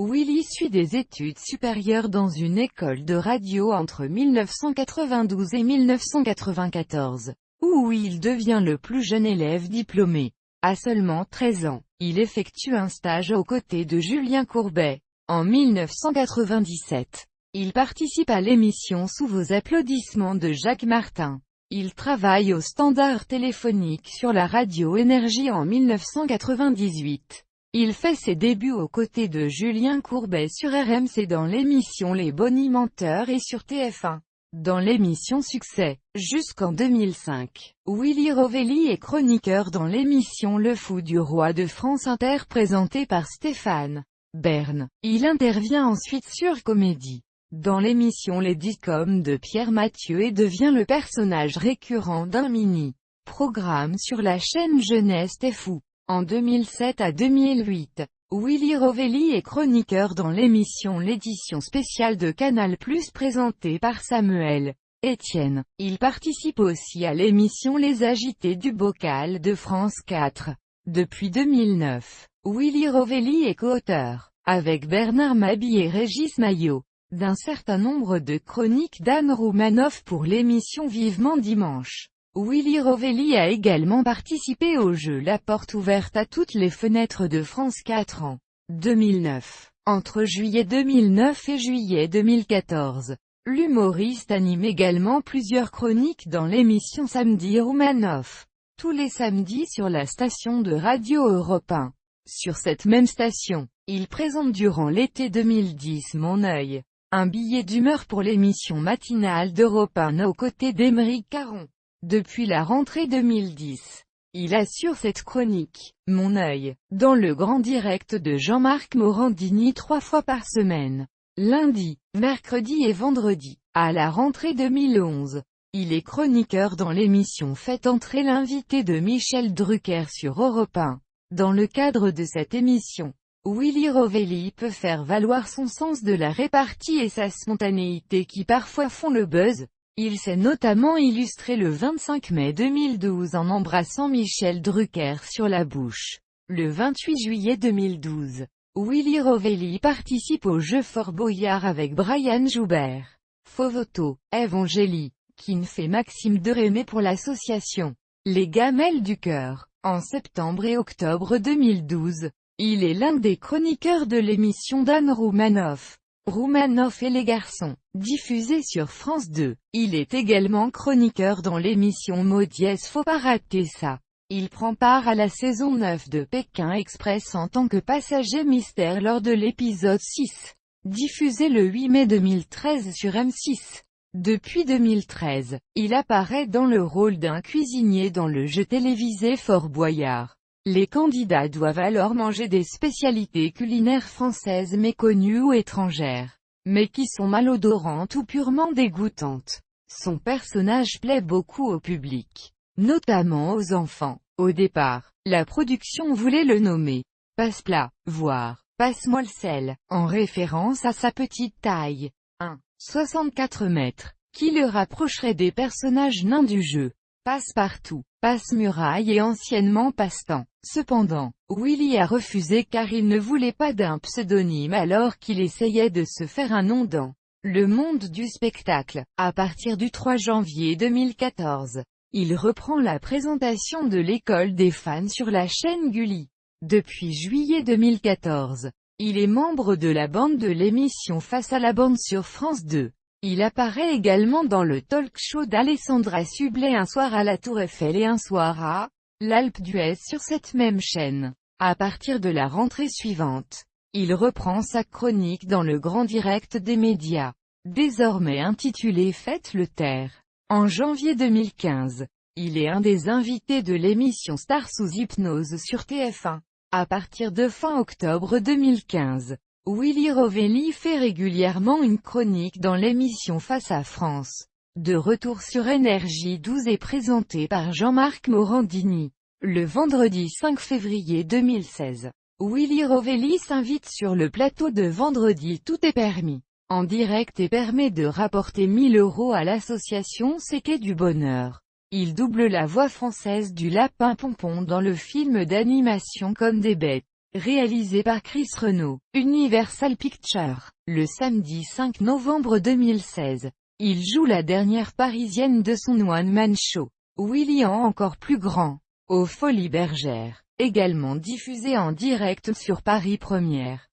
Willy suit des études supérieures dans une école de radio entre 1992 et 1994, où il devient le plus jeune élève diplômé. À seulement 13 ans, il effectue un stage aux côtés de Julien Courbet. En 1997, il participe à l'émission Sous vos applaudissements de Jacques Martin. Il travaille au standard téléphonique sur la radio Énergie en 1998. Il fait ses débuts aux côtés de Julien Courbet sur RMC dans l'émission Les Bonimenteurs et sur TF1. Dans l'émission Succès, jusqu'en 2005, Willy Rovelli est chroniqueur dans l'émission Le Fou du Roi de France Inter présentée par Stéphane Bern. Il intervient ensuite sur Comédie, dans l'émission Les Discoms de Pierre Mathieu et devient le personnage récurrent d'un mini-programme sur la chaîne Jeunesse T'es fou. En 2007 à 2008, Willy Rovelli est chroniqueur dans l'émission L'édition spéciale de Canal+ présentée par Samuel Etienne. Il participe aussi à l'émission Les Agités du Bocal de France 4. Depuis 2009, Willy Rovelli est co-auteur, avec Bernard Mabie et Régis Maillot, d'un certain nombre de chroniques d'Anne Roumanoff pour l'émission Vivement Dimanche. Willy Rovelli a également participé au jeu La Porte ouverte à toutes les fenêtres de France 4 en 2009. Entre juillet 2009 et juillet 2014, l'humoriste anime également plusieurs chroniques dans l'émission Samedi Roumanoff, tous les samedis sur la station de Radio Europe 1. Sur cette même station, il présente durant l'été 2010 Mon œil, un billet d'humeur pour l'émission matinale d'Europe 1 aux côtés d'Aymeric Caron. Depuis la rentrée 2010, il assure cette chronique, Mon œil, dans le grand direct de Jean-Marc Morandini 3 fois par semaine, lundi, mercredi et vendredi. À la rentrée 2011, il est chroniqueur dans l'émission Faites entrer l'invité de Michel Drucker sur Europe 1. Dans le cadre de cette émission, Willy Rovelli peut faire valoir son sens de la répartie et sa spontanéité qui parfois font le buzz. Il s'est notamment illustré le 25 mai 2012 en embrassant Michel Drucker sur la bouche. Le 28 juillet 2012, Willy Rovelli participe au jeu Fort Boyard avec Brian Joubert, Fovoto, Evangélie, Kinf et Maxime Derémé pour l'association Les Gamelles du Cœur. En septembre et octobre 2012, il est l'un des chroniqueurs de l'émission d'Anne Roumanoff, Roumanoff et les garçons, diffusée sur France 2. Il est également chroniqueur dans l'émission Maudiès Faut pas rater ça. Il prend part à la saison 9 de Pékin Express en tant que passager mystère lors de l'épisode 6, diffusé le 8 mai 2013 sur M6. Depuis 2013, il apparaît dans le rôle d'un cuisinier dans le jeu télévisé Fort Boyard. Les candidats doivent alors manger des spécialités culinaires françaises méconnues ou étrangères, mais qui sont malodorantes ou purement dégoûtantes. Son personnage plaît beaucoup au public, notamment aux enfants. Au départ, la production voulait le nommer Passe-plat, voire Passe-moi le sel, en référence à sa petite taille, 1,64 m, qui le rapprocherait des personnages nains du jeu. Passe-partout, Passe-muraille et anciennement Passe-temps. Cependant, Willy a refusé car il ne voulait pas d'un pseudonyme alors qu'il essayait de se faire un nom dans le monde du spectacle. À partir du 3 janvier 2014, il reprend la présentation de l'école des fans sur la chaîne Gulli. Depuis juillet 2014, il est membre de la bande de l'émission Face à la bande sur France 2. Il apparaît également dans le talk show d'Alessandra Sublet Un soir à la Tour Eiffel et Un soir à l'Alpe d'Huez sur cette même chaîne. À partir de la rentrée suivante, il reprend sa chronique dans le grand direct des médias, désormais intitulé Faites le taire. En janvier 2015, il est un des invités de l'émission Star sous hypnose sur TF1. À partir de fin octobre 2015, Willy Rovelli fait régulièrement une chronique dans l'émission Face à France. De retour sur Énergie 12 et présenté par Jean-Marc Morandini. Le vendredi 5 février 2016, Willy Rovelli s'invite sur le plateau de Vendredi Tout est permis, en direct et permet de rapporter 1 000 € à l'association C'est Quai du Bonheur. Il double la voix française du lapin Pompon dans le film d'animation Comme des bêtes. Réalisé par Chris Renaud, Universal Pictures, le samedi 5 novembre 2016. Il joue la dernière parisienne de son one-man show, Willy en encore plus grand, aux Folies Bergères, également diffusé en direct sur Paris Première.